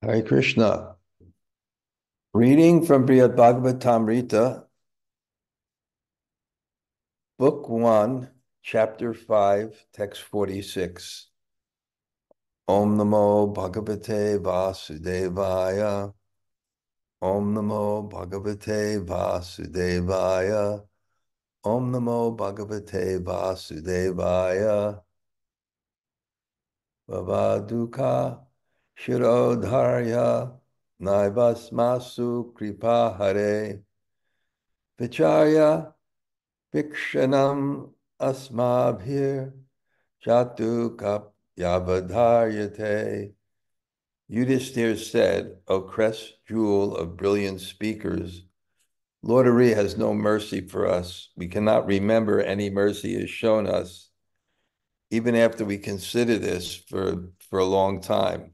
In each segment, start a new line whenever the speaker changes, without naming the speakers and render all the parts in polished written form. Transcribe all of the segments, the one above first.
Hare Krishna. Reading from Bṛhad-bhāgavatāmṛta, Book 1, Chapter 5, Text 46. Om Namo Bhagavate Vasudevaya. Om Namo Bhagavate Vasudevaya. Om Namo Bhagavate Vasudevaya. Vāvadūka-śiro-dhārya, naivāsmāsu kṛpā hareḥ. Vicāryābhīkṣṇam asmābhir, jātu kāpy avadhāryate. Yudhiṣṭhira said, O crest jewel of brilliant speakers, Lord Hari has no mercy for us. We cannot remember any mercy he has shown us, even after we consider this for a long time.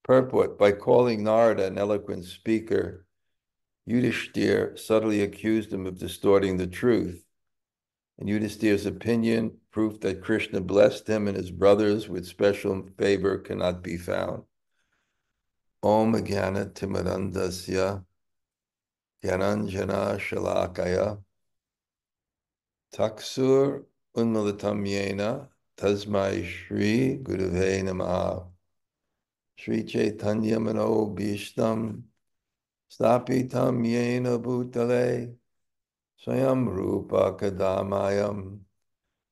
Purport: by calling Narada an eloquent speaker, Yudhiṣṭhira subtly accused him of distorting the truth. In Yudhiṣṭhira's opinion, proof that Krishna blessed him and his brothers with special favor cannot be found. Om Jnana Timirandasya Gyananjana Shalakaya Taksur Unmilitam Yena Tasmai Shri Gurave Namaha. Shri Chaitanya Manobhishtam Stapitam Yena Bhutale Swayam Rupa Kadamayam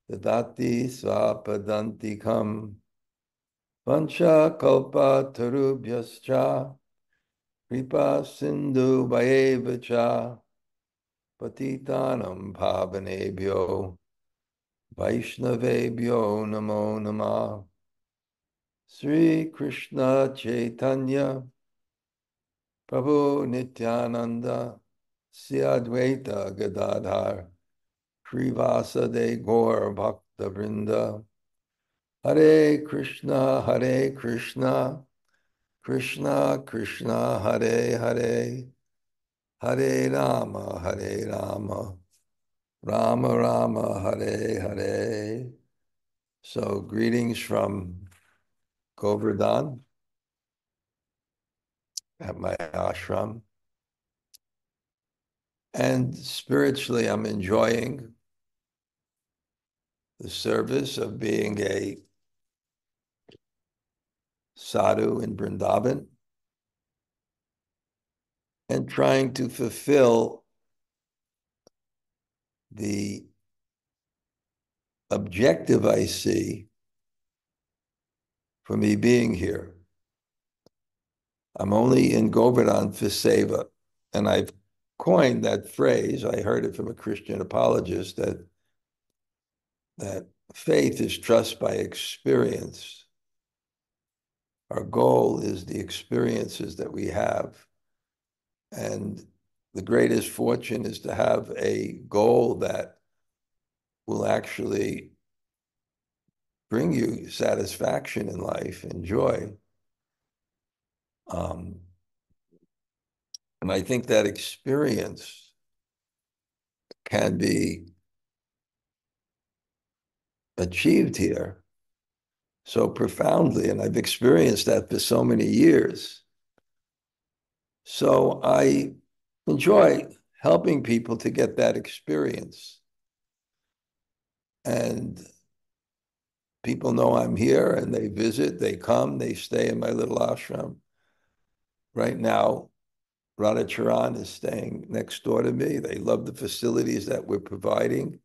Dadati Svapadantikam Vancha Kalpa Tarubhyascha Kripa Sindhu Vayevacha Patitanam Pavanebhyo Vaishnavebhyo Namo Namah. Sri Krishna Chaitanya Prabhu Nityananda Sri Advaita Gadadhar Srivasade Gaur Bhakta Vrinda. Hare Krishna, Krishna Krishna, Hare Hare, Hare Rama, Rama Rama, Hare Hare. So greetings from Govardhan at my ashram. And spiritually, I'm enjoying the service of being a sadhu in Vrindavan and trying to fulfill the objective I see for me being here. I'm only in Govardhan for seva, and I've coined that phrase. I heard it from a Christian apologist that faith is trust by experience. Our goal is the experiences that we have. And the greatest fortune is to have a goal that will actually bring you satisfaction in life and joy. And I think that experience can be achieved here so profoundly, and I've experienced that for so many years. So I enjoy helping people to get that experience. And people know I'm here, and they visit, they come, they stay in my little ashram. Right now, Radhacharan is staying next door to me. They love the facilities that we're providing.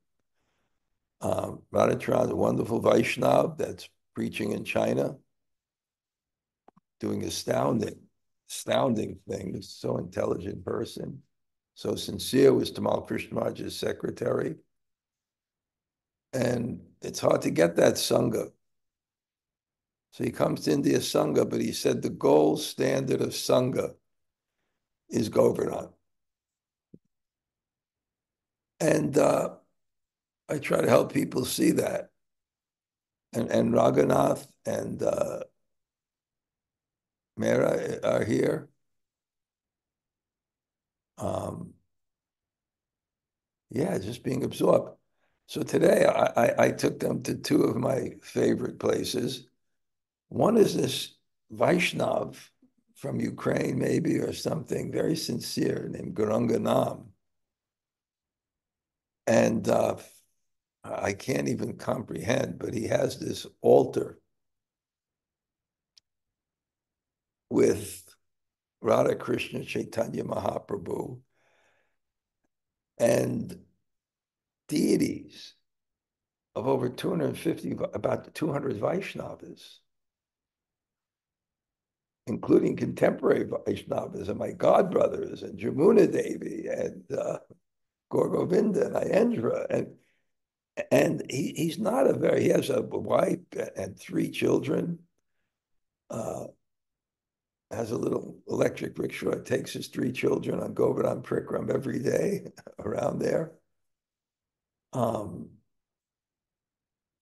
Radhacharan is a wonderful Vaishnav that's preaching in China, doing astounding things. So intelligent person, so sincere. Was Tamal Krishna Maharaj's secretary. And it's hard to get that Sanga. So he comes to India Sanga, but he said the gold standard of Sanga is Govardhan. And I try to help people see that. And Raghunath and Mera are here. Yeah, just being absorbed. So today I took them to two of my favorite places. One is this Vaishnav from Ukraine maybe, or something, very sincere, named Gurunganam. And I can't even comprehend, but he has this altar with Radha Krishna Chaitanya Mahaprabhu and deities of over 250, about 200 Vaishnavas, including contemporary Vaishnavas and my godbrothers and Jamuna Devi and Gaur Govinda and Ayendra. And he's not he has a wife and 3 children, has a little electric rickshaw, takes his 3 children on Govardhan Prikram every day around there.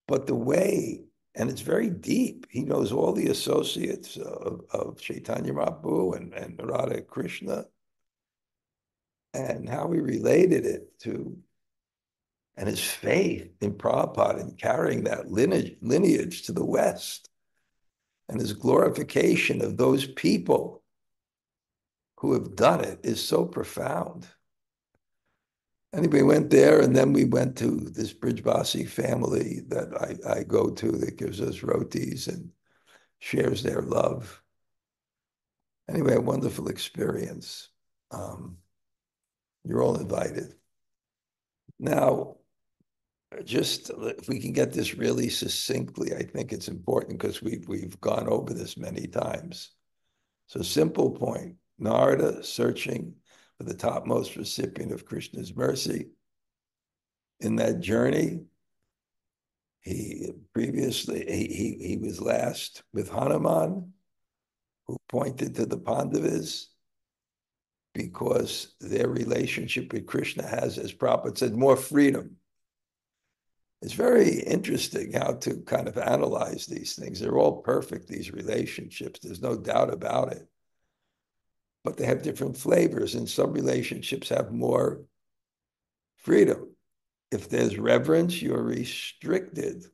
But the way, and it's very deep, he knows all the associates of Chaitanya Mahaprabhu and Radha Krishna, and how he related it to, and his faith in Prabhupada and carrying that lineage to the West, and his glorification of those people who have done it is so profound. Anyway, we went there, and then we went to this Bṛhad-bhāgavatāmṛta family that I go to that gives us rotis and shares their love. Anyway, a wonderful experience. You're all invited. Now, just if we can get this really succinctly, I think it's important because we've gone over this many times. So simple point, Narada searching for the topmost recipient of Krishna's mercy. In that journey, he was last with Hanuman, who pointed to the Pandavas, because their relationship with Krishna has, as Prabhupada said, more freedom. It's very interesting how to kind of analyze these things. They're all perfect, these relationships. There's no doubt about it. But they have different flavors, and some relationships have more freedom. If there's reverence, you're restricted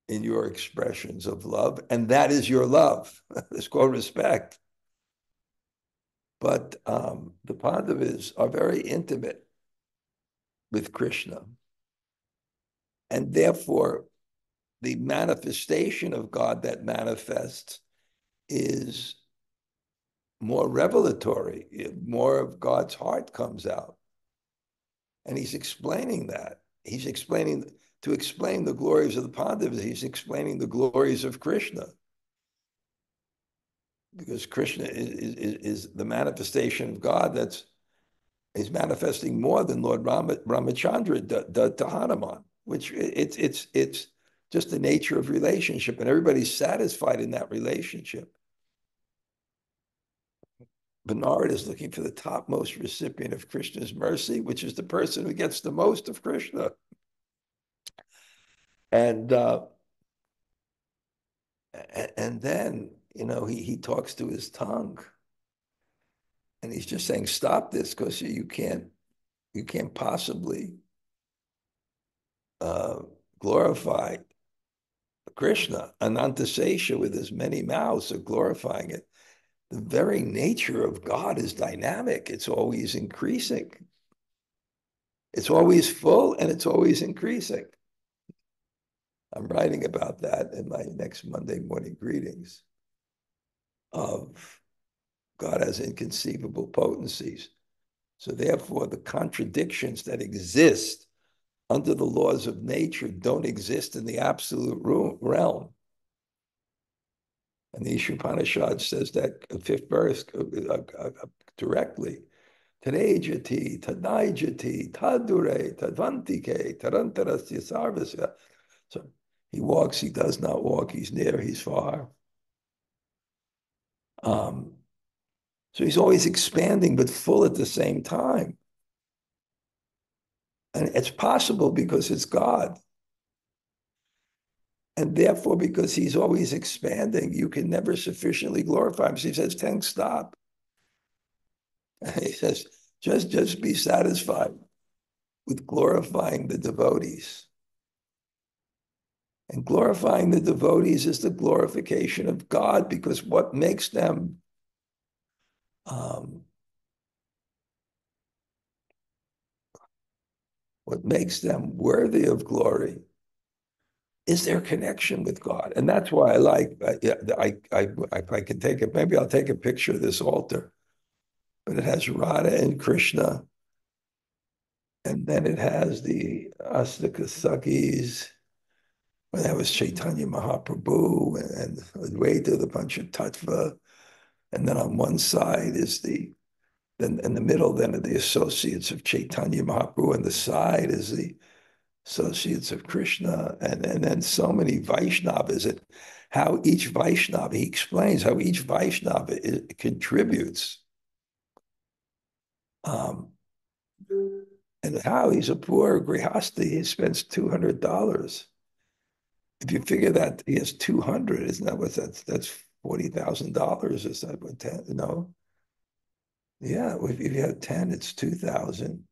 in your expressions of love, and that is your love. There's called respect. But the Pandavas are very intimate with Krishna. And therefore, the manifestation of God that manifests is more revelatory. More of God's heart comes out. And he's explaining that. He's explaining, to explain the glories of the Pandavas, he's explaining the glories of Krishna. Because Krishna is the manifestation of God is manifesting more than Lord Ramachandra to Hanuman, which it's just the nature of relationship, and everybody's satisfied in that relationship. Bernard is looking for the topmost recipient of Krishna's mercy, which is the person who gets the most of Krishna. And then, he talks to his tongue, and he's just saying, stop this, because you can't possibly glorify Krishna. Anantasesha, with his many mouths, are glorifying it. The very nature of God is dynamic. It's always increasing. It's always full, and it's always increasing. I'm writing about that in my next Monday morning greetings, of God has inconceivable potencies. So therefore, the contradictions that exist under the laws of nature don't exist in the absolute realm. And the Ishopanishad says that, 5th verse, directly. Tanejati, Tanaijati, Tadure, Tadvantike, Tarantarasya Sarvasya. So he walks, he does not walk, he's near, he's far. So he's always expanding, but full at the same time. And it's possible because it's God. And therefore, because he's always expanding, you can never sufficiently glorify him. So he says, Teng, stop. And he says, just be satisfied with glorifying the devotees. And glorifying the devotees is the glorification of God, because what makes them what makes them worthy of glory is their connection with God. And that's why I like, if I can take it, maybe I'll take a picture of this altar, but it has Radha and Krishna, and then it has the Astika Sakhis, when that was Chaitanya Mahaprabhu, and Advaita, the Panchatattva, and then on one side is then in the middle then are the associates of Chaitanya Mahaprabhu, and the side is the associates of Krishna, and then so many Vaishnavas, and how each Vaishnava, he explains how each Vaishnava contributes, and how he's a poor grihasti, he spends $200. If you figure that he has 200, isn't that what that's $40,000? Is that what 10? No? Yeah, if you have 10, it's 2,000.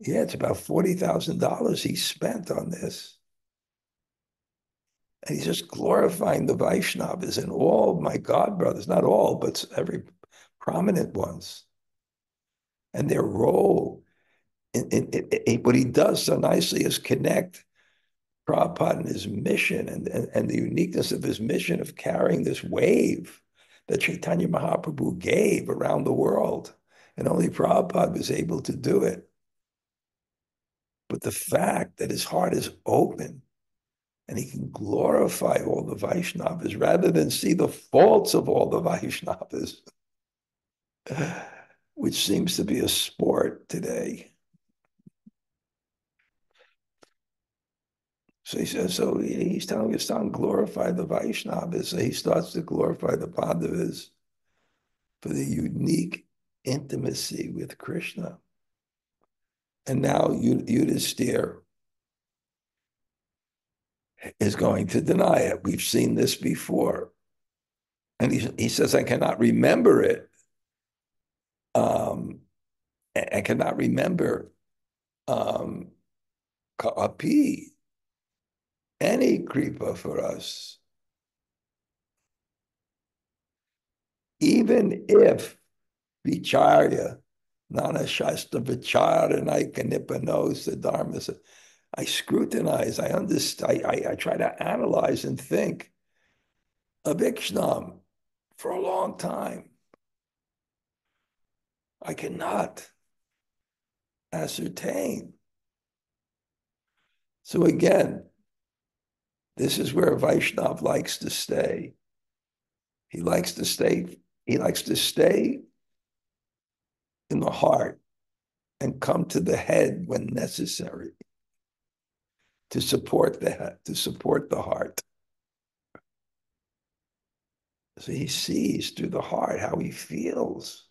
Yeah, it's about $40,000 he spent on this. And he's just glorifying the Vaishnavas and all my God brothers, not all, but every prominent ones. And their role, what he does so nicely is connect Prabhupada and his mission and the uniqueness of his mission of carrying this wave that Chaitanya Mahaprabhu gave around the world. And only Prabhupada was able to do it. But the fact that his heart is open and he can glorify all the Vaishnavas rather than see the faults of all the Vaishnavas, which seems to be a sport today. So he says, so he's telling his son, glorify the Vaishnavas. So he starts to glorify the Pandavas for the unique intimacy with Krishna. And now Yudhiṣṭhira is going to deny it. We've seen this before. And he says, I cannot remember it. I cannot remember kāpy, any kṛpā for us. Even if vicārya, nana shastra vicāranaika nipanos, the Dharma says, I scrutinize, I understand, I try to analyze and think of vicāryābhīkṣṇam for a long time. I cannot ascertain. So again, this is where a Vaishnava likes to stay. He likes to stay in the heart and come to the head when necessary to support the head, to support the heart. So he sees through the heart how he feels.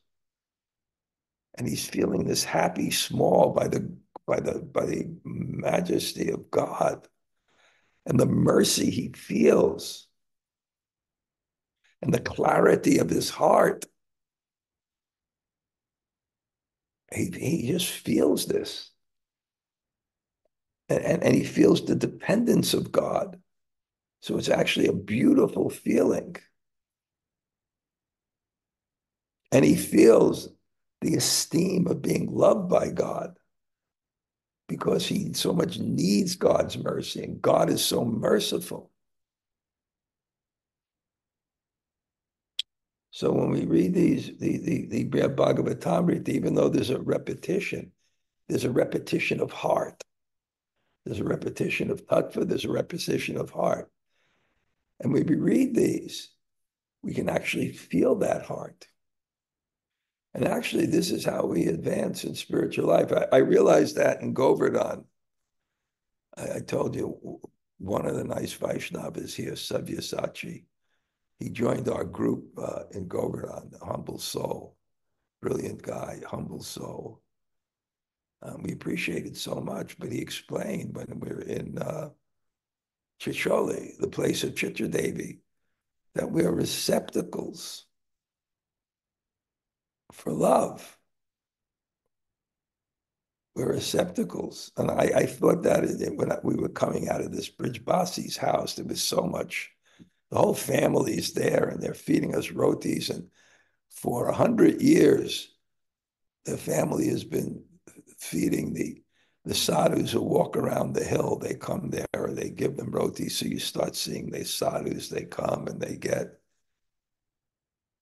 And he's feeling this happy small by the majesty of God and the mercy he feels and the clarity of his heart. He just feels this. And he feels the dependence of God. So it's actually a beautiful feeling. And he feels the esteem of being loved by God because he so much needs God's mercy, and God is so merciful. So when we read the Bṛhad-bhāgavatāmṛta, even though there's a repetition of heart. There's a repetition of tattva, there's a repetition of heart. And when we read these, we can actually feel that heart. And actually, this is how we advance in spiritual life. I realized that in Govardhan. I told you, one of the nice Vaishnavas here, Sabyasachi, he joined our group in Govardhan, a humble soul, brilliant guy, humble soul. We appreciated so much, but he explained when we were in Chicholi, the place of Chitradevi, that we are receptacles for love. We're receptacles. And I thought that when we were coming out of this Brijbasi's house, there was so much, the whole family's there and they're feeding us rotis and For 100 years, the family has been feeding the sadhus who walk around the hill. They come there, they give them roti. So you start seeing the sadhus, they come and they get,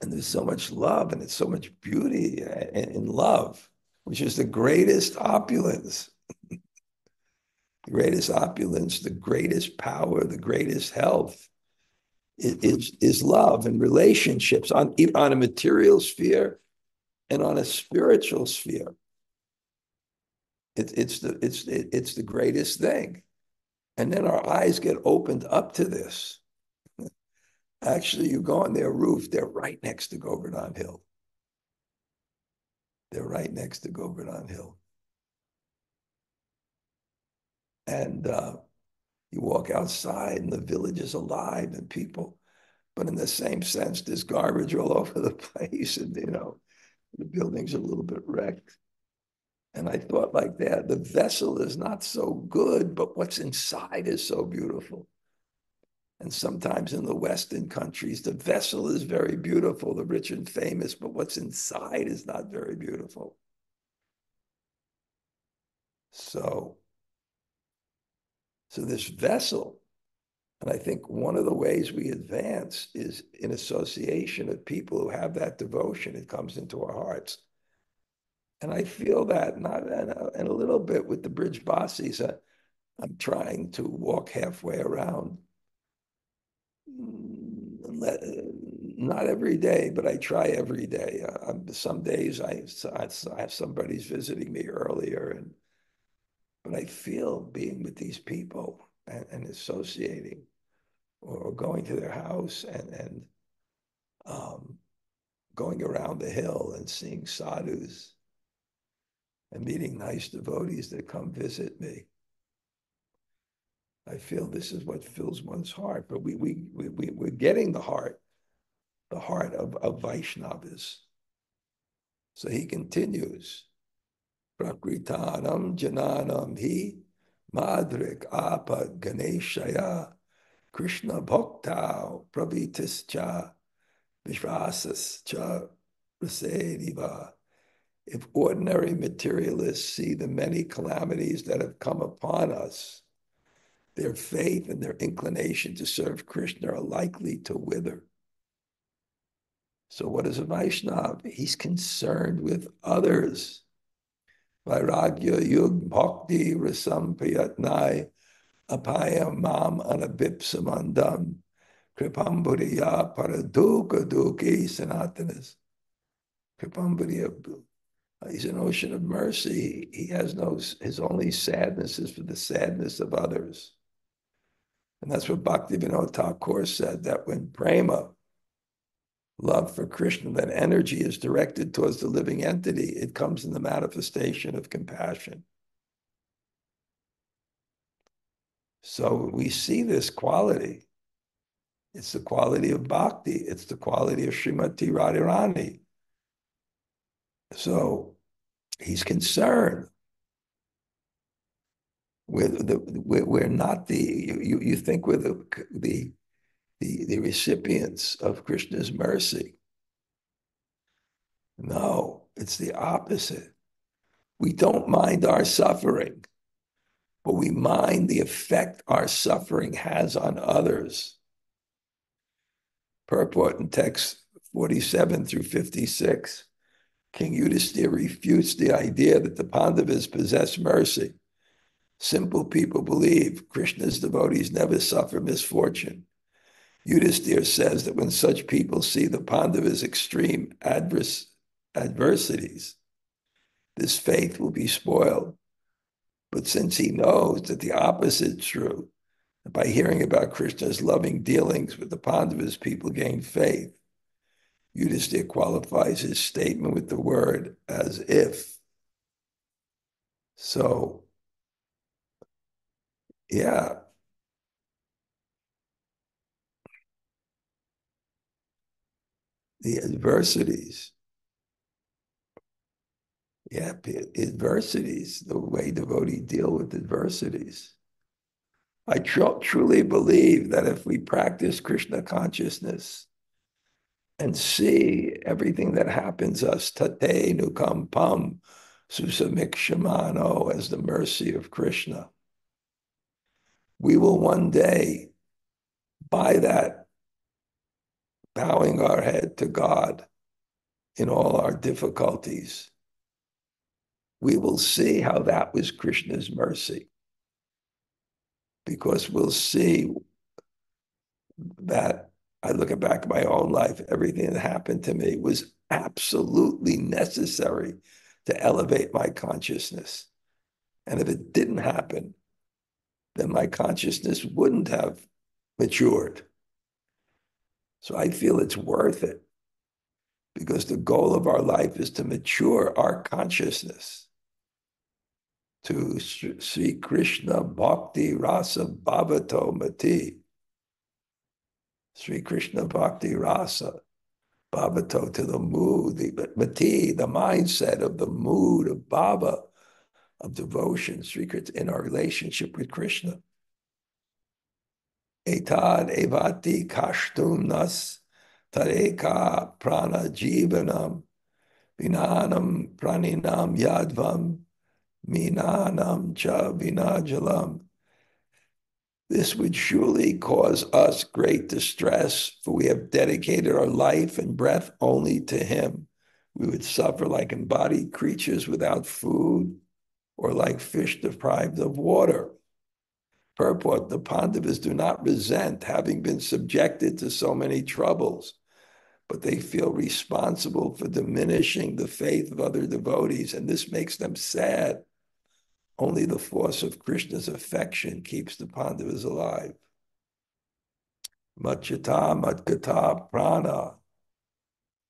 and there's so much love and it's so much beauty in love, which is the greatest opulence. The greatest opulence, the greatest power, the greatest health is love and relationships on a material sphere and on a spiritual sphere. It's the greatest thing. And then our eyes get opened up to this. Actually, you go on their roof, they're right next to Govardhan Hill. They're right next to Govardhan Hill. And you walk outside and the village is alive and people, but in the same sense, there's garbage all over the place and, the buildings are a little bit wrecked. And I thought like that, the vessel is not so good, but what's inside is so beautiful. And sometimes in the Western countries, the vessel is very beautiful, the rich and famous, but what's inside is not very beautiful. So this vessel, and I think one of the ways we advance is in association of people who have that devotion. It comes into our hearts. And I feel that not and a little bit with the Bṛhad-bhāsis. I'm trying to walk halfway around. Not every day, but I try every day. Some days I have somebody's visiting me earlier, but I feel being with these people and associating or going to their house and going around the hill and seeing sadhus and meeting nice devotees that come visit me. I feel this is what fills one's heart, but we're getting the heart of Vaishnavas. So he continues, Prakritanam jananam hi madrik apa ganeshaya Krishna bhaktau pravitischa vishvasascha rasediva. If ordinary materialists see the many calamities that have come upon us, their faith and their inclination to serve Krishna are likely to wither. So what is a Vaishnava? He's concerned with others. Vairagya yug bhakti rasam priyatnai apayam mam anabipsamandam kṛpā paradūka-duki sanatanas. Kṛpā, he's an ocean of mercy. He has his only sadness is for the sadness of others. And that's what Bhaktivinoda Thakur said, that when prema, love for Krishna, that energy is directed towards the living entity, it comes in the manifestation of compassion. So we see this quality. It's the quality of bhakti. It's the quality of Srimati Radharani. So he's concerned. We're not you think we're the recipients of Krishna's mercy. No, it's the opposite. We don't mind our suffering, but we mind the effect our suffering has on others. Purport in text 47 through 56, King Yudhiṣṭhira refutes the idea that the Pandavas possess mercy. Simple people believe Krishna's devotees never suffer misfortune. Yudhiṣṭhira says that when such people see the Pandavas' extreme adversities, this faith will be spoiled. But since he knows that the opposite is true, that by hearing about Krishna's loving dealings with the Pandavas, people gain faith, Yudhiṣṭhira qualifies his statement with the word as if. So, yeah. The adversities. Yeah, adversities, the way devotees deal with adversities. I truly believe that if we practice Krishna consciousness and see everything that happens us, tate nukam pam susamikshimano, as the mercy of Krishna. We will one day, by that, bowing our head to God in all our difficulties, we will see how that was Krishna's mercy. Because we'll see that I look back at my own life, everything that happened to me was absolutely necessary to elevate my consciousness. And if it didn't happen, then my consciousness wouldn't have matured. So I feel it's worth it, because the goal of our life is to mature our consciousness to Sri Krishna Bhakti Rasa Bhavato Mati. Sri Krishna Bhakti Rasa Bhavato, to the mood, the Mati, the mindset of the mood of Bhava, of devotion, Sri Krishna, in our relationship with Krishna. Etad evati kashtum nas tareka prana jivanam vinanam praninam yadvam minanam cha vinajalam. This would surely cause us great distress, for we have dedicated our life and breath only to him. We would suffer like embodied creatures without food, or like fish deprived of water. Purport: the Pandavas do not resent having been subjected to so many troubles, but they feel responsible for diminishing the faith of other devotees, and this makes them sad. Only the force of Krishna's affection keeps the Pandavas alive. Matchata, matkata, prana.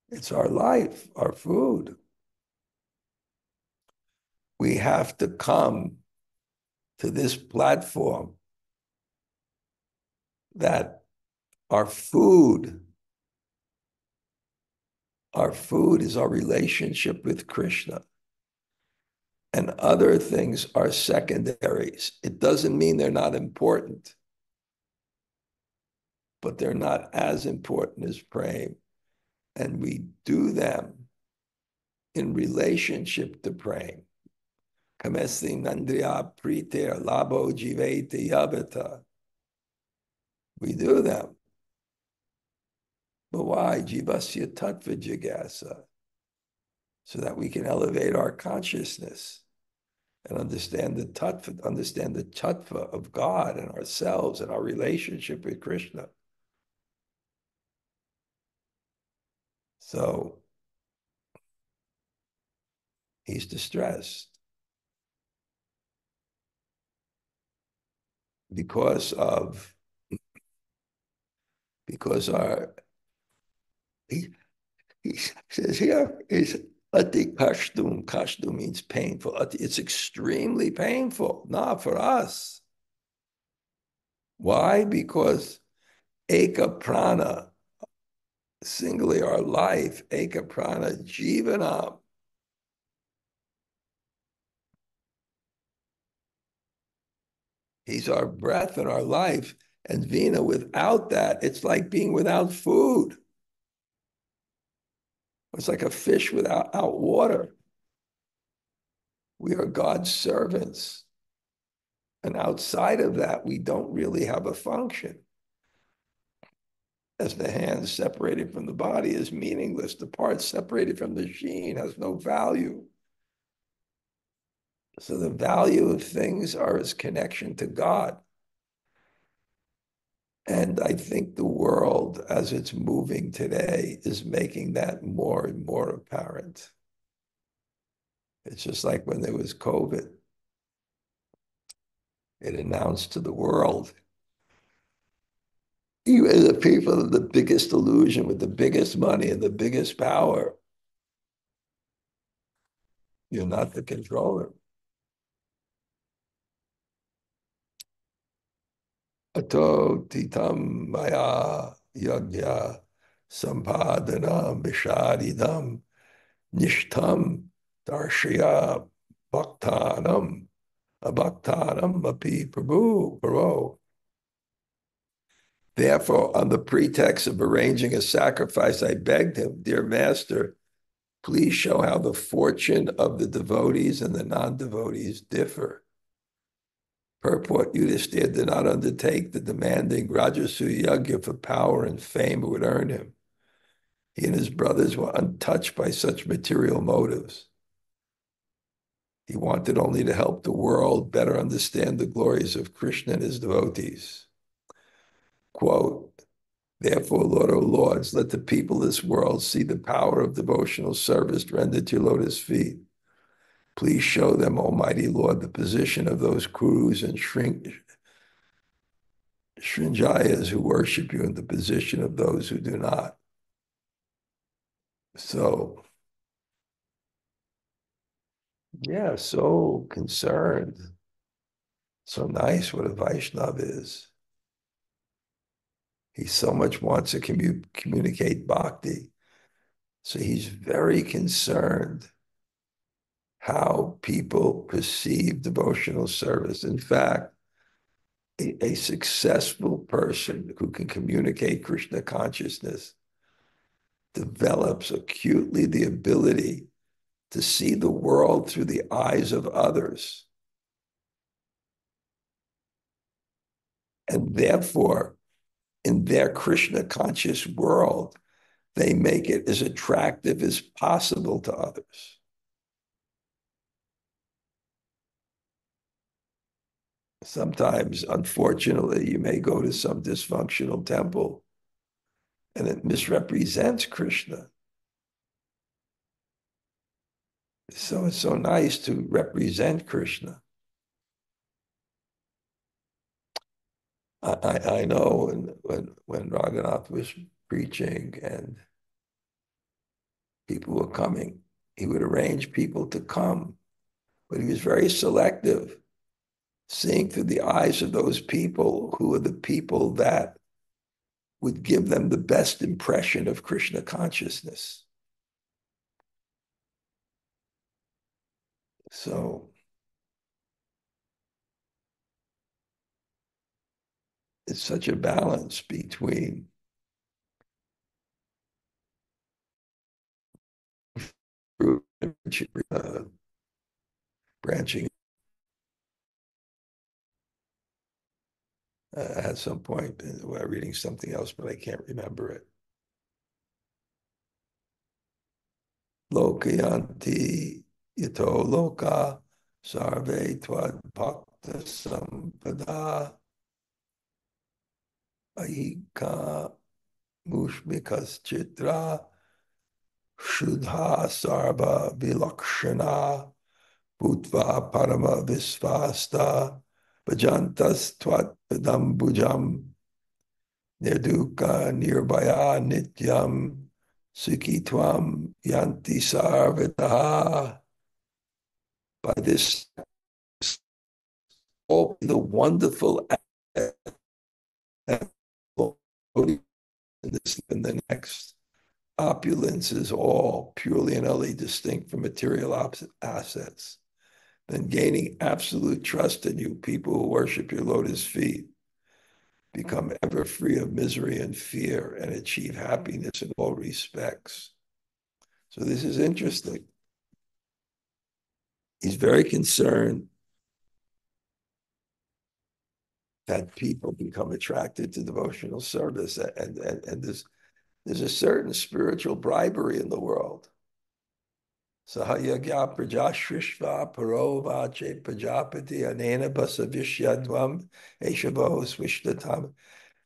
It's our life, our food. We have to come to this platform that our food is our relationship with Krishna. And other things are secondaries. It doesn't mean they're not important, but they're not as important as praying. And we do them in relationship to praying. Kamesi nandriya priter labo jivete yavata. We do them. But why? Jivasya tattva jigasa. So that we can elevate our consciousness and understand the tattva of God and ourselves and our relationship with Krishna. So he's distressed because he says here is ati kashtum. Kashtum means painful. It's extremely painful, not for us. Why? Because eka prana, singly our life, eka prana jivanam. He's our breath and our life. And Vina, without that, it's like being without food. It's like a fish without water. We are God's servants. And outside of that, we don't really have a function. As the hand separated from the body is meaningless, the part separated from the sheen has no value. So the value of things are its connection to God. And I think the world, as it's moving today, is making that more and more apparent. It's just like when there was COVID. It announced to the world, you are the people of the biggest illusion with the biggest money and the biggest power. You're not the controller. Ato titam maya yagya sampadanam vishadidam nishtam darshya bhaktanam abhaktanam api prabhu. Therefore, on the pretext of arranging a sacrifice, I begged him, dear master, please show how the fortune of the devotees and the non-devotees differ. Purport, Yudhiṣṭhira did not undertake the demanding Rajasuya yajna for power and fame it would earn him. He and his brothers were untouched by such material motives. He wanted only to help the world better understand the glories of Krishna and his devotees. Quote, therefore, Lord, O Lords, let the people of this world see the power of devotional service rendered to your lotus feet. Please show them, Almighty Lord, the position of those kurus and Srinjayas who worship you and the position of those who do not. So, yeah, so concerned. So nice what a Vaishnava is. He so much wants to communicate bhakti. So he's very concerned how people perceive devotional service. In fact, a successful person who can communicate Krishna consciousness develops acutely the ability to see the world through the eyes of others. And therefore, in their Krishna conscious world, they make it as attractive as possible to others. Sometimes, unfortunately, you may go to some dysfunctional temple and it misrepresents Krishna. So it's so nice to represent Krishna. I know when Raghunath was preaching and people were coming, he would arrange people to come, but he was very selective, seeing through the eyes of those people who are the people that would give them the best impression of Krishna consciousness. So it's such a balance between branching. At some point, we're reading something else, but I can't remember it. Lokayanti yato loka sarve tvad bhakta sampada ahika mushmikas chitra shuddha sarva vilakshana bhutva parama visvasta bhajantas tvat padambujam nirduka nirbhaya nityam Sukhi tvam yanti sarvataha. By this, all the wonderful in this and the next, opulence is all purely and utterly distinct from material assets. Then gaining absolute trust in you, people who worship your lotus feet become ever free of misery and fear and achieve happiness in all respects. So this is interesting. He's very concerned that people become attracted to devotional service, and there's a certain spiritual bribery in the world. Sahayagya prajashrishva parovache prajapati anena basavishyadvam eshavo swishtatam.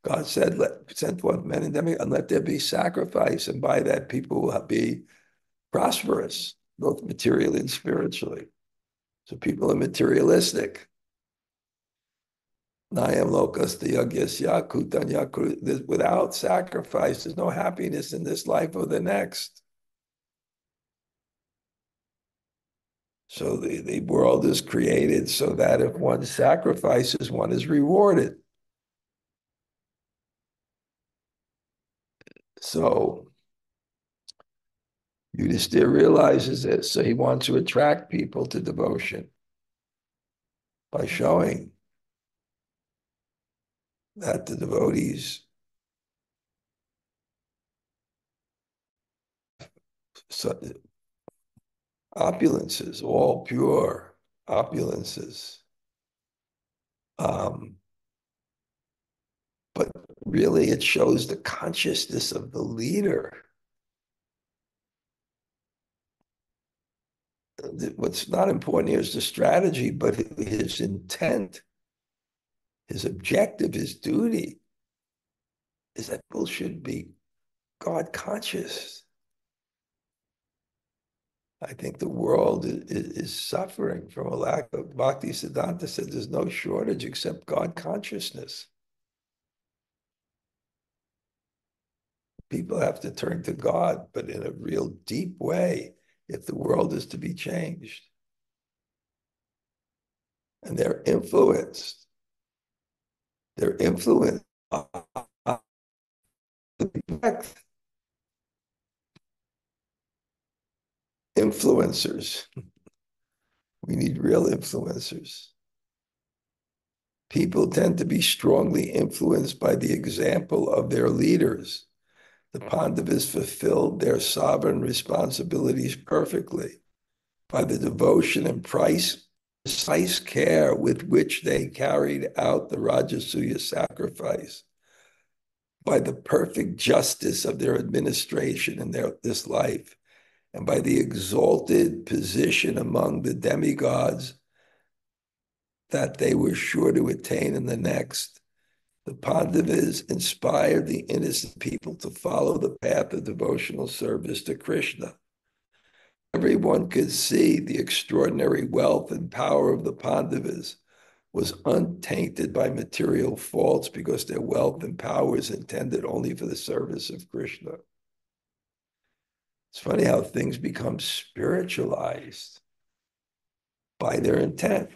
God said, send forth men and demigods, and let there be sacrifice, and by that people will be prosperous, both materially and spiritually. So people are materialistic. Nayam lokas yagyasya kutanya. Without sacrifice, there's no happiness in this life or the next. So the world is created so that if one sacrifices, one is rewarded. So Yudhiṣṭhira realizes this, so he wants to attract people to devotion by showing that the devotees So, opulences, all pure opulences. But really, it shows the consciousness of the leader. What's not important here is the strategy, but his intent, his objective, his duty is that people should be God conscious. I think the world is suffering from a lack of, Bhakti Siddhanta said there's no shortage except God consciousness. People have to turn to God, but in a real deep way, if the world is to be changed. And they're influenced. They're influenced by influencers. We need real influencers. People tend to be strongly influenced by the example of their leaders. The Pandavas fulfilled their sovereign responsibilities perfectly by the devotion and precise care with which they carried out the Rajasuya sacrifice, by the perfect justice of their administration in this life, and by the exalted position among the demigods that they were sure to attain in the next. The Pandavas inspired the innocent people to follow the path of devotional service to Krishna. Everyone could see the extraordinary wealth and power of the Pandavas was untainted by material faults because their wealth and power is intended only for the service of Krishna. It's funny how things become spiritualized by their intent.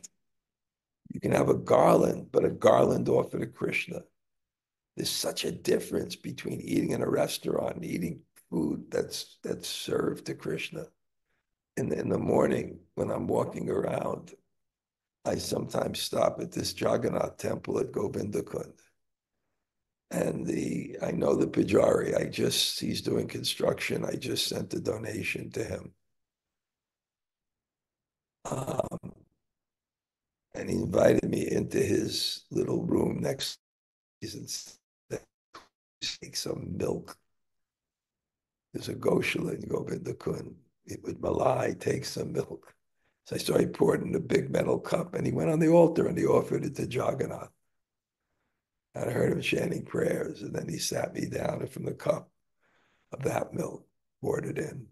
You can have a garland, but a garland offered to Krishna. There's such a difference between eating in a restaurant and eating food that's served to Krishna. In the morning, when I'm walking around, I sometimes stop at this Jagannath temple at Govindakund. And I know the Pujari. He's doing construction. I just sent a donation to him. And he invited me into his little room next and said, take some milk. There's a Goshala in Govindakund. With Malai, take some milk. So I started pouring in a big metal cup, and he went on the altar and he offered it to Jagannath. And I heard him chanting prayers, and then he sat me down, and from the cup of that milk, poured it in.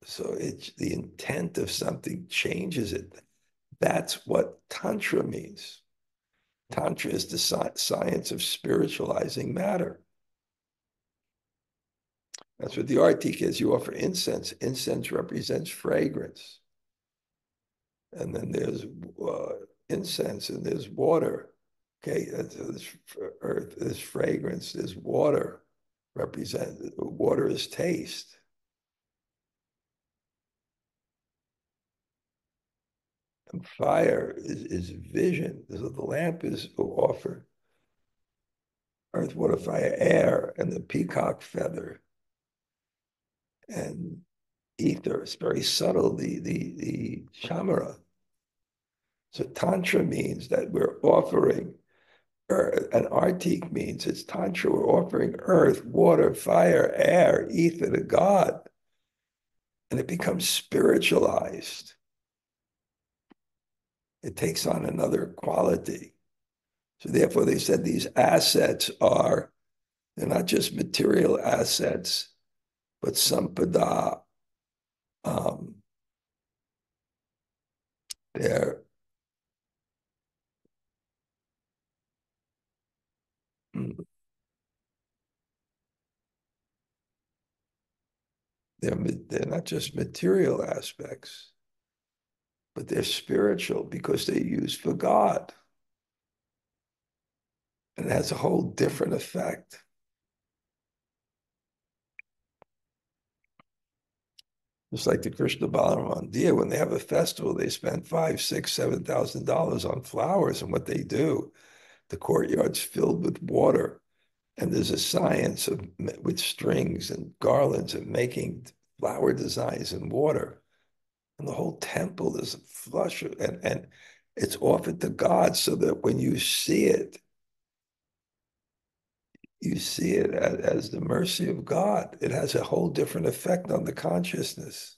So the intent of something changes it. That's what Tantra means. Tantra is the science of spiritualizing matter. That's what the artik is. You offer incense. Incense represents fragrance. And then there's incense and there's water. Okay, there's earth, there's fragrance, there's water. Water is taste. And fire is vision. So the lamp is offer. Earth, water, fire, air, and the peacock feather. And ether. It's very subtle, the chamara. So Tantra means that we're offering earth, and artik means it's Tantra. We're offering earth, water, fire, air, ether to God. And it becomes spiritualized. It takes on another quality. So therefore, they said these assets they're not just material assets, but sampada. They're they're not just material aspects, but they're spiritual because they're used for God. And it has a whole different effect. Just like the Krishna Balaram, when they have a festival, they spend $5,000, $6,000, $7,000 on flowers, and what they do, the courtyard's filled with water. And there's a science of with strings and garlands and making flower designs in water. And the whole temple is flush, and it's offered to God so that when you see it as the mercy of God. It has a whole different effect on the consciousness.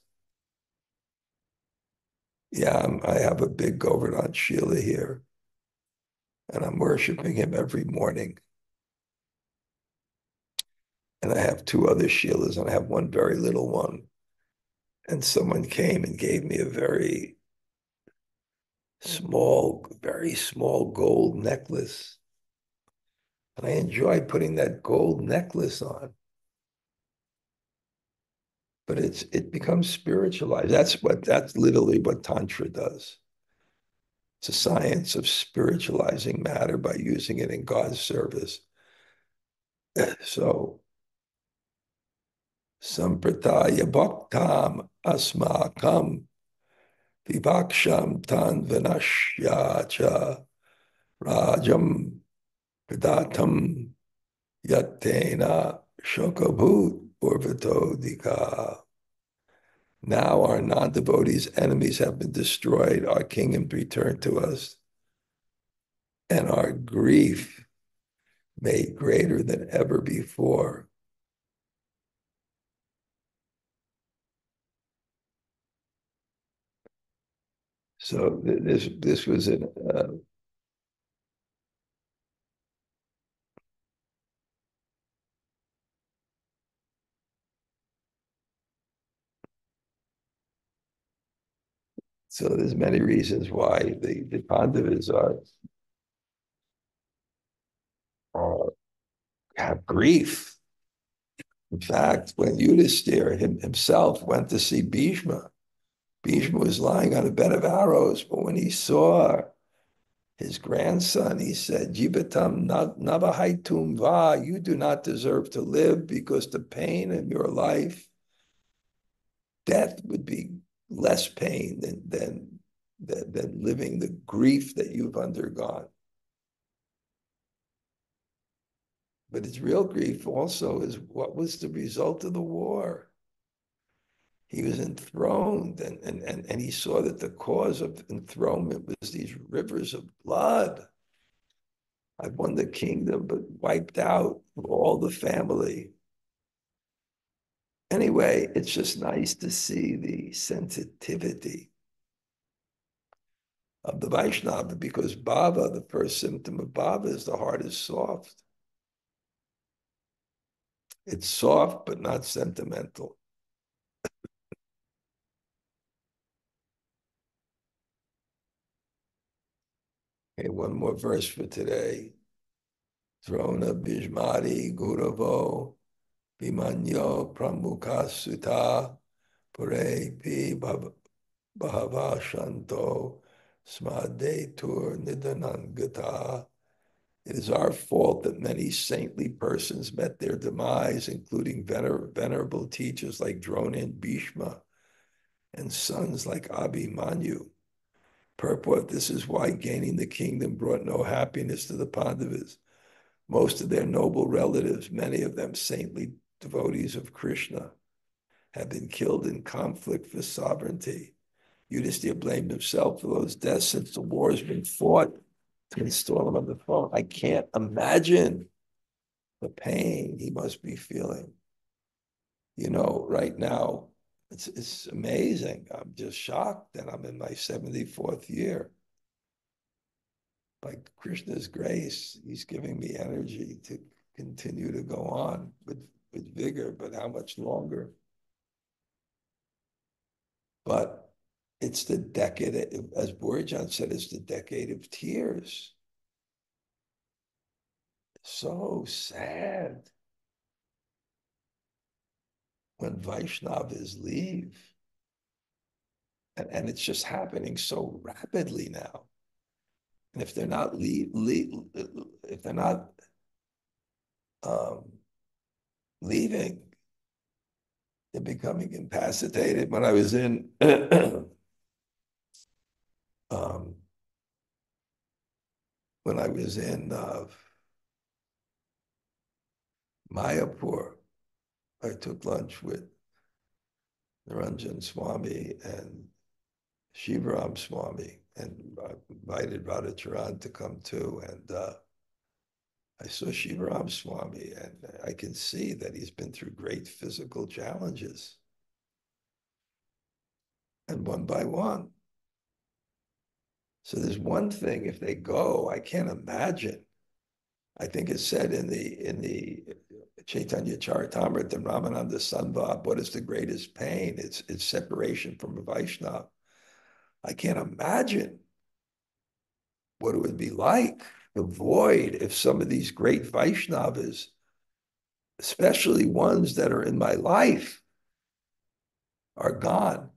Yeah, I have a big Govardhan Shila here, and I'm worshiping him every morning. And I have two other Shilas, and I have one very little one. And someone came and gave me a very small gold necklace. And I enjoy putting that gold necklace on. But it becomes spiritualized. That's literally what Tantra does. It's a science of spiritualizing matter by using it in God's service. So, samprataya bhaktam asmākam vivākṣṇam tan vinashyacha rajam pradātam yatena shokabhut urvatodika. Now our non-devotees' enemies have been destroyed, our kingdom returned to us, and our grief made greater than ever before. So this was an so there's many reasons why the Pandavas are have grief. In fact, when Yudhiṣṭhira himself went to see Bhishma, Bhishma was lying on a bed of arrows, but when he saw his grandson, he said, Jivatam navahaitum va, you do not deserve to live because the pain in your life, death would be less pain than living the grief that you've undergone. But his real grief also is what was the result of the war. He was enthroned, and he saw that the cause of enthronement was these rivers of blood. I've won the kingdom, but wiped out all the family. Anyway, it's just nice to see the sensitivity of the Vaishnava, because bhava, the first symptom of bhava, is the heart is soft. It's soft, but not sentimental. Okay, one more verse for today. Drona Bhishmari Guravo Vimanyo Pramukha Sutta Pure Pi Bhava Shanto Smadetur Nidanangata. It is our fault that many saintly persons met their demise, including venerable teachers like Drona and Bhishma, and sons like Abhimanyu. Purport, this is why gaining the kingdom brought no happiness to the Pandavas. Most of their noble relatives, many of them saintly devotees of Krishna, have been killed in conflict for sovereignty. Yudhiṣṭhira blamed himself for those deaths since the war has been fought to install him on the throne. I can't imagine the pain he must be feeling. You know, right now, it's amazing. I'm just shocked that I'm in my 74th year. By Krishna's grace, he's giving me energy to continue to go on with vigor, but how much longer? But it's the decade, as Bṛhad said, it's the decade of tears. So sad when Vaishnavas leave. And it's just happening so rapidly now. And if they're not if they're not leaving, they're becoming incapacitated. When I was in when I was in Mayapur, I took lunch with Niranjan Swami and Shivaram Swami, and I invited Radhacharan to come too. And I saw Shivaram Swami, and I can see that he's been through great physical challenges. And one by one. So there's one thing, if they go, I can't imagine. I think it's said in the Chaitanya Charitamrita, Ramananda Sambhava, what is the greatest pain? It's separation from a Vaishnava. I can't imagine what it would be like, the void, if some of these great Vaishnavas, especially ones that are in my life, are gone.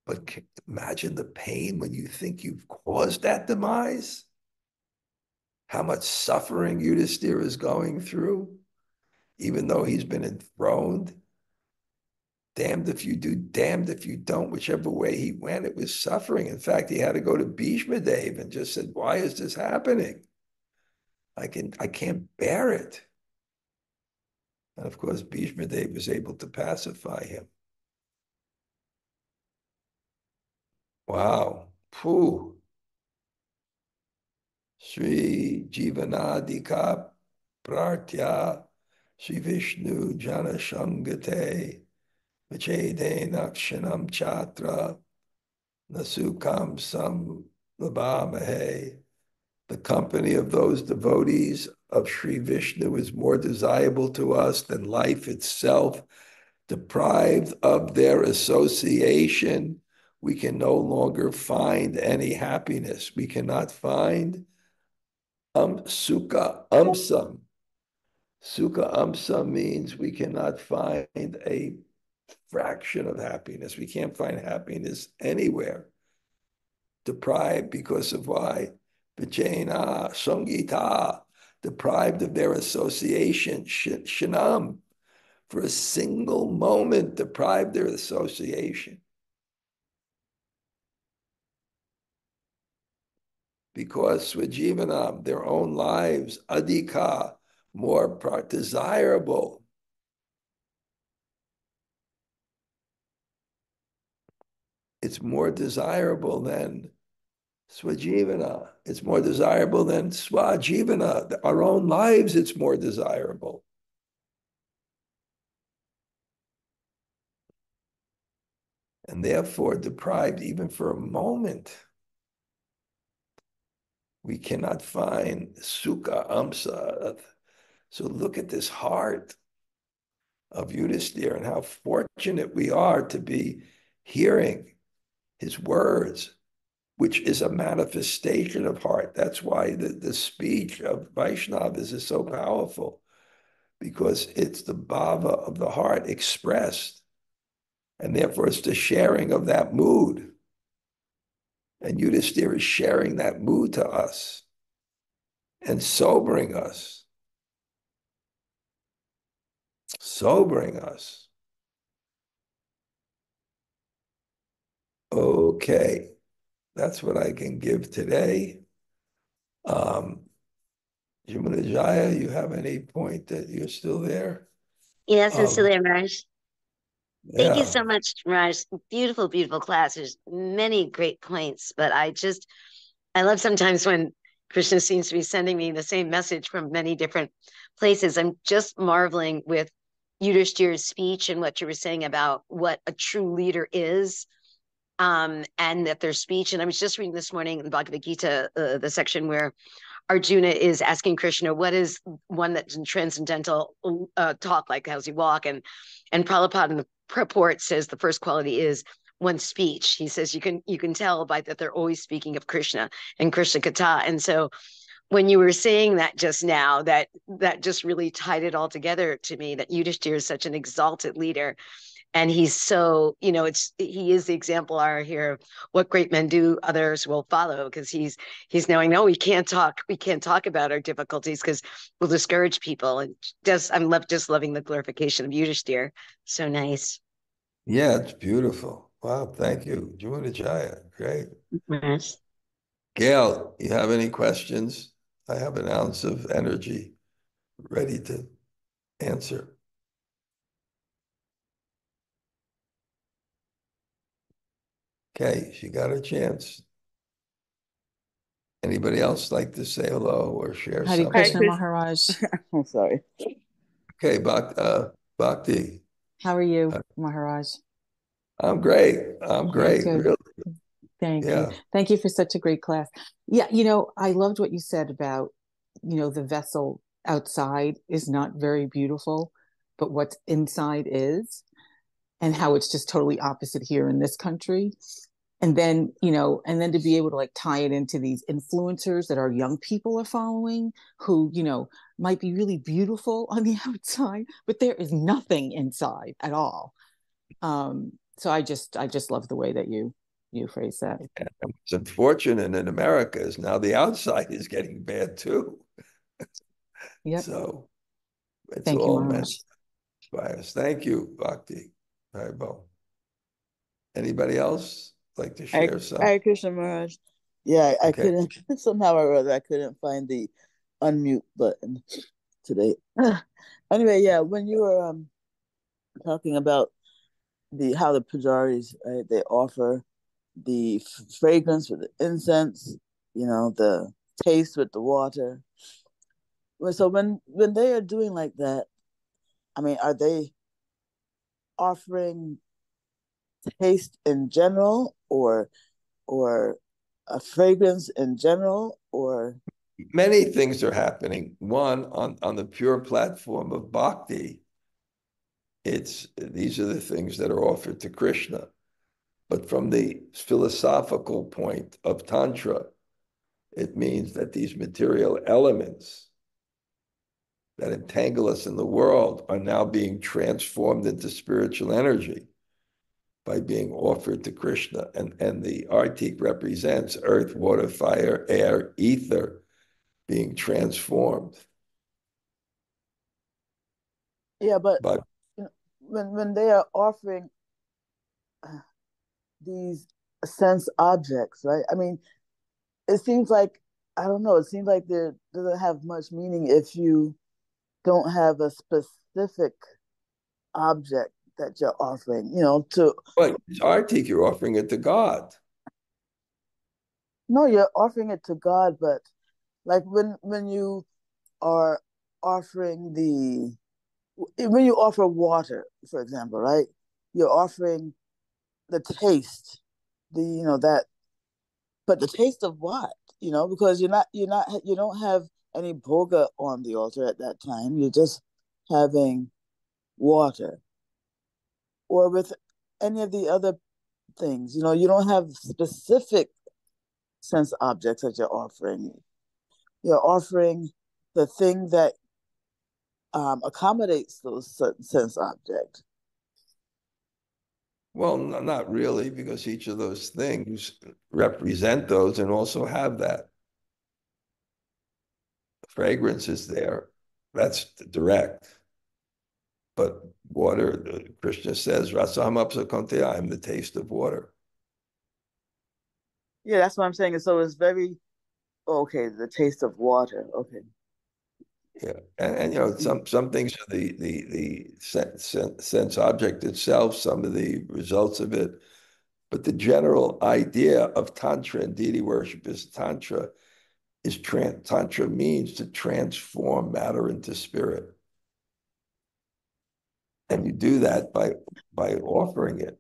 But imagine the pain when you think you've caused that demise. How much suffering Yudhiṣṭhira is going through, even though he's been enthroned. Damned if you do, damned if you don't. Whichever way he went, it was suffering. In fact, he had to go to Bhishma and just said, why is this happening? I can't bear it. And of course, Bhishma was able to pacify him. Wow. Phew. Sri Jivanadika Prartya Sri Vishnu Jana Shangate vicāryābhīkṣṇam chatra nasukam sam labhamahe. The company of those devotees of Sri Vishnu is more desirable to us than life itself. Deprived of their association, we can no longer find any happiness. We cannot find sukha amsam. Sukha amsam means we cannot find a fraction of happiness. We can't find happiness anywhere. Deprived because of why? Vijayana, Sangita, deprived of their association, Shanam, for a single moment, deprived their association. Because Swajivanam, their own lives, Adhika, more desirable. It's more desirable than Swajivana. It's more desirable than Swajivana. Our own lives, it's more desirable. And therefore, deprived even for a moment, we cannot find Sukha Amsa. So look at this heart of Yudhiṣṭhira and how fortunate we are to be hearing his words, which is a manifestation of heart. That's why the speech of Vaishnavas is so powerful, because it's the bhava of the heart expressed. And therefore, it's the sharing of that mood. And Yudhiṣṭhira is sharing that mood to us and sobering us. Sobering us. Okay, that's what I can give today. Jumanajaya, you have any point that you're still there?
Yes, and still there, Raj. Thank you
Yeah.
so much, Raj. Beautiful, beautiful class. There's many great points, but I love sometimes when Krishna seems to be sending me the same message from many different places. I'm just marveling with Yudhiṣṭhira's speech and what you were saying about what a true leader is, and that their speech. And I was just reading this morning in the Bhagavad Gita, the section where Arjuna is asking Krishna, what is one that's in transcendental talk, like how's he walk? And Prabhupada in the purport says the first quality is one speech. He says you can tell by that they're always speaking of Krishna and Krishna-katha. And so when you were saying that just now, that just really tied it all together to me, that Yudhiṣṭhira is such an exalted leader. And he's so, he is the exemplar here of what great men do, others will follow, because he's knowing, no, we can't talk about our difficulties because we'll discourage people. And I'm just loving the glorification of Yudhiṣṭhira. So nice.
Yeah, it's beautiful. Wow, thank you. Jumanajaya, great.
Yes.
Gail, you have any questions? I have an ounce of energy ready to answer. Okay, she got her chance. Anybody else like to say hello or share
Hare
something?
Krishna Maharaj.
I'm sorry.
Okay, Bhakti.
How are you, Maharaj?
I'm great. I'm great.
Good.
Really.
Thank
Yeah.
you. Thank you for such a great class. Yeah, I loved what you said about, the vessel outside is not very beautiful, but what's inside is, and how it's just totally opposite here in this country. And then, to be able to like tie it into these influencers that our young people are following who, might be really beautiful on the outside, but there is nothing inside at all. So I just love the way that you phrase that.
And what's unfortunate in America is now the outside is getting bad too.
Yep.
So it's
Thank you,
all
Maharaj.
meant by us. Thank you, Bhakti. Haribo. Anybody else like to share something?
Hare Krishna Maharaj. Yeah, I
Okay.
couldn't, somehow or other, I couldn't find the unmute button today. Anyway, yeah, when you were talking about how the pujaris, right, they offer the fragrance with the incense, the taste with the water. So when they are doing like that, I mean, are they offering taste in general, or a fragrance in general, or
Many things are happening. One, on the pure platform of bhakti, these are the things that are offered to Krishna. But from the philosophical point of Tantra, it means that these material elements that entangle us in the world are now being transformed into spiritual energy by being offered to Krishna. And the artik represents earth, water, fire, air, ether being transformed.
yeah, but when they are offering these sense objects, right? I mean, it seems like, I don't know, it seems like there doesn't have much meaning if you don't have a specific object that you're offering, to.
Well, it's artik, you're offering it to God.
No, you're offering it to God, but like when you are offering when you offer water, for example, right? You're offering the taste, that, but the taste of what? Because you don't have any bhoga on the altar at that time. You're just having water. Or with any of the other things, you don't have specific sense objects that you're offering. You're offering the thing that accommodates those sense objects.
Well, not really, because each of those things represent those and also have that. Fragrance is there. That's direct. But water, Krishna says, Rasam apsakonte, I'm the taste of water.
Yeah, that's what I'm saying. So it's very, okay, the taste of water. Okay.
Yeah, and some things are the sense object itself, some of the results of it, but the general idea of tantra and deity worship is tantra means to transform matter into spirit, and you do that by offering it.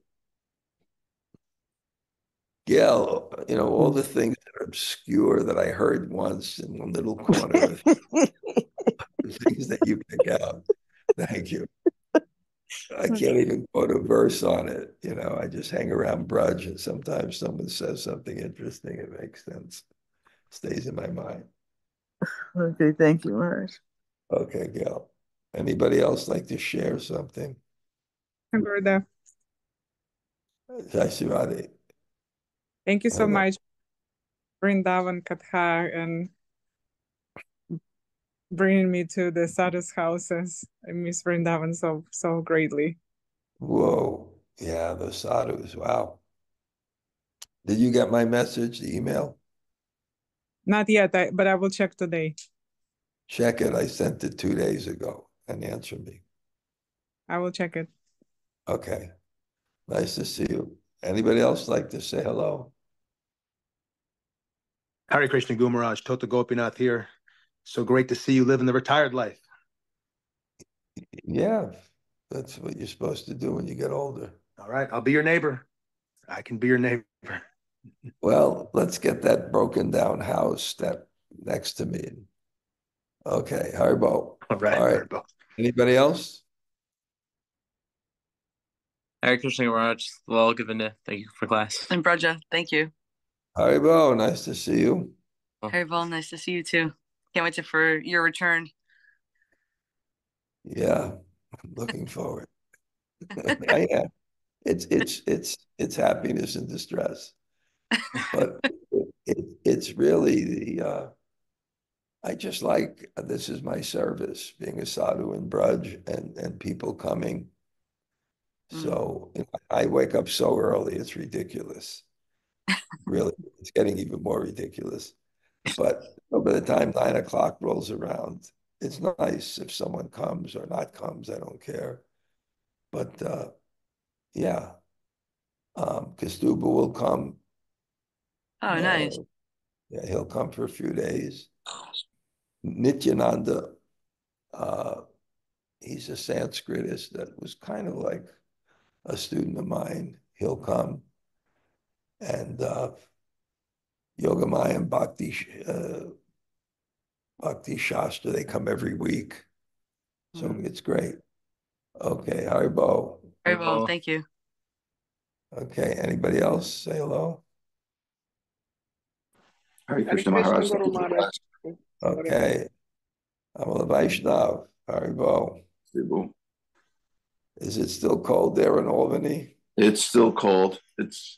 Gail, all the things that are obscure that I heard once in one little corner, the things that you pick out. Thank you. I can't even quote a verse on it. I just hang around Brudge, and sometimes someone says something interesting. It makes sense. Stays in my mind.
Okay, thank you, Maharaj.
Okay, Gail. Anybody else like to share something?
Gurda.
Jai Shivadi.
Thank you so much, Vrindavan-katha, and bringing me to the sadhus houses. I miss Vrindavan so greatly.
Whoa. Yeah, the sadhus. Wow. Did you get my message, the email?
Not yet, but I will check today.
Check it. I sent it 2 days ago. and answer me.
I will check it.
Okay. Nice to see you. Anybody else like to say hello?
Hare Krishna Guru Maharaj, Tota Gopinath here. So great to see you living the retired life.
Yeah, that's what you're supposed to do when you get older.
All right, I'll be your neighbor. I can be your neighbor.
Well, let's get that broken down house that next to me. Okay, Haribo.
All right,
All right.
Haribo.
Anybody else?
Hare Krishna Maharaj, well given. Thank you for class.
And Braja, thank you.
Haribo, nice to see you.
Haribo, nice to see you too. Can't wait for your return.
Yeah, I'm looking forward. I am. It's happiness and distress, but it's really the. I just like this is my service, being a sadhu in Braj and people coming. So I wake up so early, it's ridiculous. Really, it's getting even more ridiculous. But by the time 9 o'clock rolls around, it's nice if someone comes or not comes. I don't care. But yeah, Kastuba will come.
Oh, nice.
Yeah, he'll come for a few days. Nityananda, he's a Sanskritist that was kind of like a student of mine. He'll come. And Yogamaya and Bhakti Shastra, they come every week. So it's great. Okay, Haribo.
Haribo, thank you.
Okay, anybody else say hello?
Hare Krishna Maharaj.
Okay. Amala Vaishnav, Haribo. Is it still cold there in Albany?
It's still cold. It's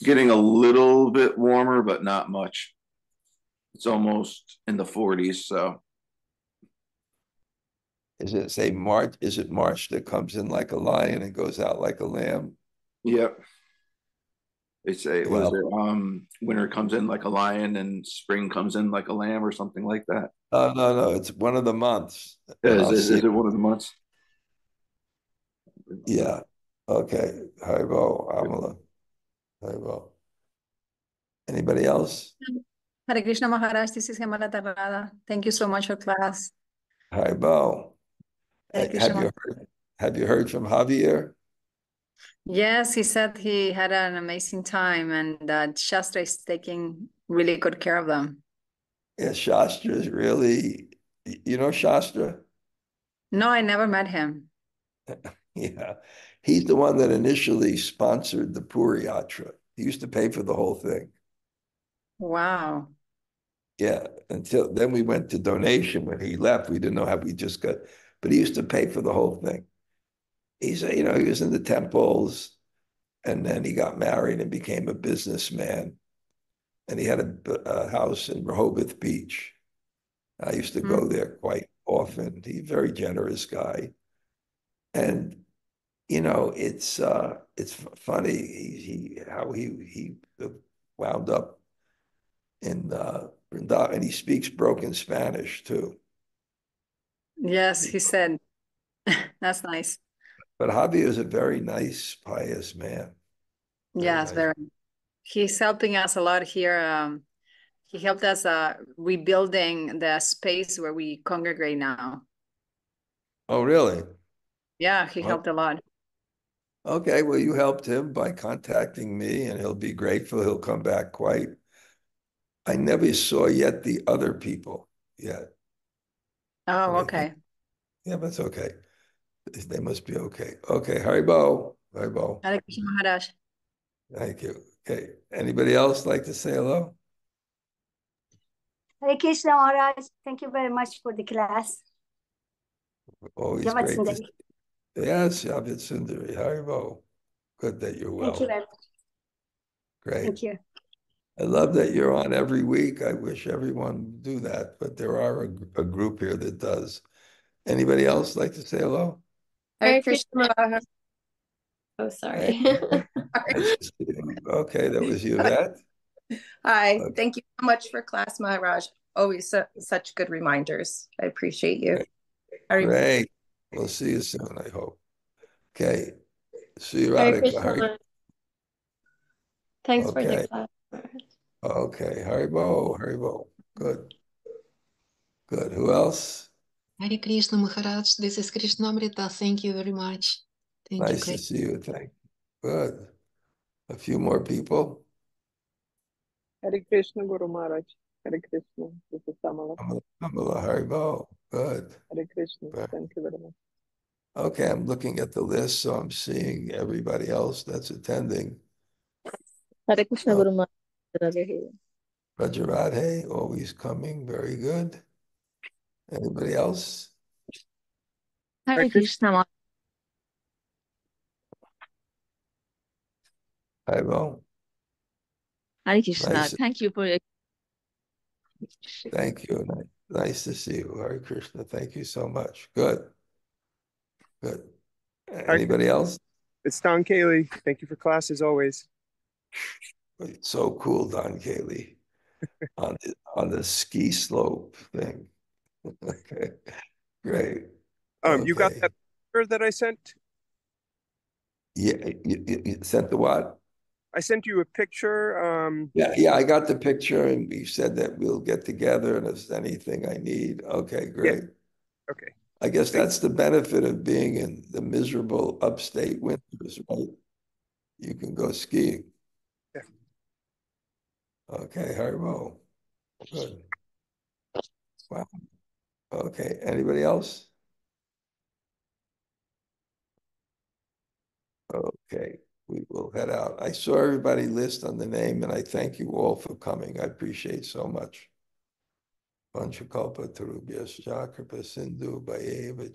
getting a little bit warmer, but not much. It's almost in the 40s, so.
Is it say March? Is it March that comes in like a lion and goes out like a lamb?
Yep. They say winter comes in like a lion and spring comes in like a lamb or something like that.
No. It's one of the months.
Is it one of the months?
Yeah. Okay. Haribo, Amala. Haribo. Anybody else?
Hare Krishna Maharaj, this is Hemala Tarada. Thank you so much for class.
Haribo. Have you heard from Javier?
Yes, he said he had an amazing time and that Shastra is taking really good care of them.
Yeah, Shastra is really, you know Shastra?
No, I never met him.
Yeah. He's the one that initially sponsored the Puri Yatra. He used to pay for the whole thing.
Wow.
Yeah. Until then we went to donation. When he left, we didn't know how we just got, but he used to pay for the whole thing. He was in the temples and then he got married and became a businessman. And he had a house in Rehoboth Beach. I used to go there quite often. He's a very generous guy. And, it's funny how he wound up in Vrindavan, and he speaks broken Spanish too.
Yes, he said. That's nice.
But Javier is a very nice, pious man.
Yes, very. He's helping us a lot here. He helped us rebuilding the space where we congregate now.
Oh, really?
Yeah, he helped a lot.
Okay, well, you helped him by contacting me, and he'll be grateful. He'll come back quite. I never saw yet the other people yet.
Oh, okay.
Yeah, but it's okay. They must be okay. Okay, Haribo. Haribo.
Hare Krishna Maharaj.
Thank you. Okay, anybody else like to say hello?
Hare Krishna Maharaj, thank you very much for the class.
Always
Javat
great to
Sundari.
see. Yes, Javat Sundari. Haribo. Good that you're well.
Thank you very much.
Great.
Thank you.
I love that you're on every week. I wish everyone would do that, but there are a group here that does. Anybody else like to say hello?
Hare Krishna Maharaj.
Oh, sorry.
Okay, that was you, that.
Hi, thank you so much for class, Maharaj. Always such good reminders. I appreciate you.
Great. We'll see you soon, I hope. Okay. See you,
Hare
Radhika.
Krishna. Thanks for the
Okay.
class.
Okay. Haribo. Good. Good. Who else?
Hare Krishna Maharaj, this is Krishna-katha. Thank you very much. Thank you.
Nice to see you. Thank you. Good. A few more people.
Hare Krishna Guru Maharaj. Hare Krishna. This is Samala.
Kamala Haribo. Good.
Hare Krishna.
Good.
Thank you very much.
Okay, I'm looking at the list, so I'm seeing everybody else that's attending.
Hare Krishna Guru Maharaj.
Vṛhad-bhāgavatāmṛta, always coming. Very good. Anybody else?
Hare Krishna.
Haribo.
Hare Krishna.
Nice.
Thank you for your.
Thank you. Nice to see you. Hare Krishna. Thank you so much. Good. Good. Anybody else?
It's Don Cayley. Thank you for class as always.
It's so cool, Don Cayley, on the ski slope thing. Okay, great.
You got that picture that I sent?
Yeah, you sent the what?
I sent you a picture.
Yeah, I got the picture, and we said that we'll get together, and if there's anything I need. Okay, great.
Yeah. Okay.
I guess that's the benefit of being in the miserable upstate winters, right? You can go skiing.
Yeah.
Okay, Haribo. Good. Wow. Okay, anybody else? Okay, we will head out. I saw everybody list on the name, and I thank you all for coming. I appreciate so much. Vanchakalpa tarubhyascha kṛpā sindhu bhayeva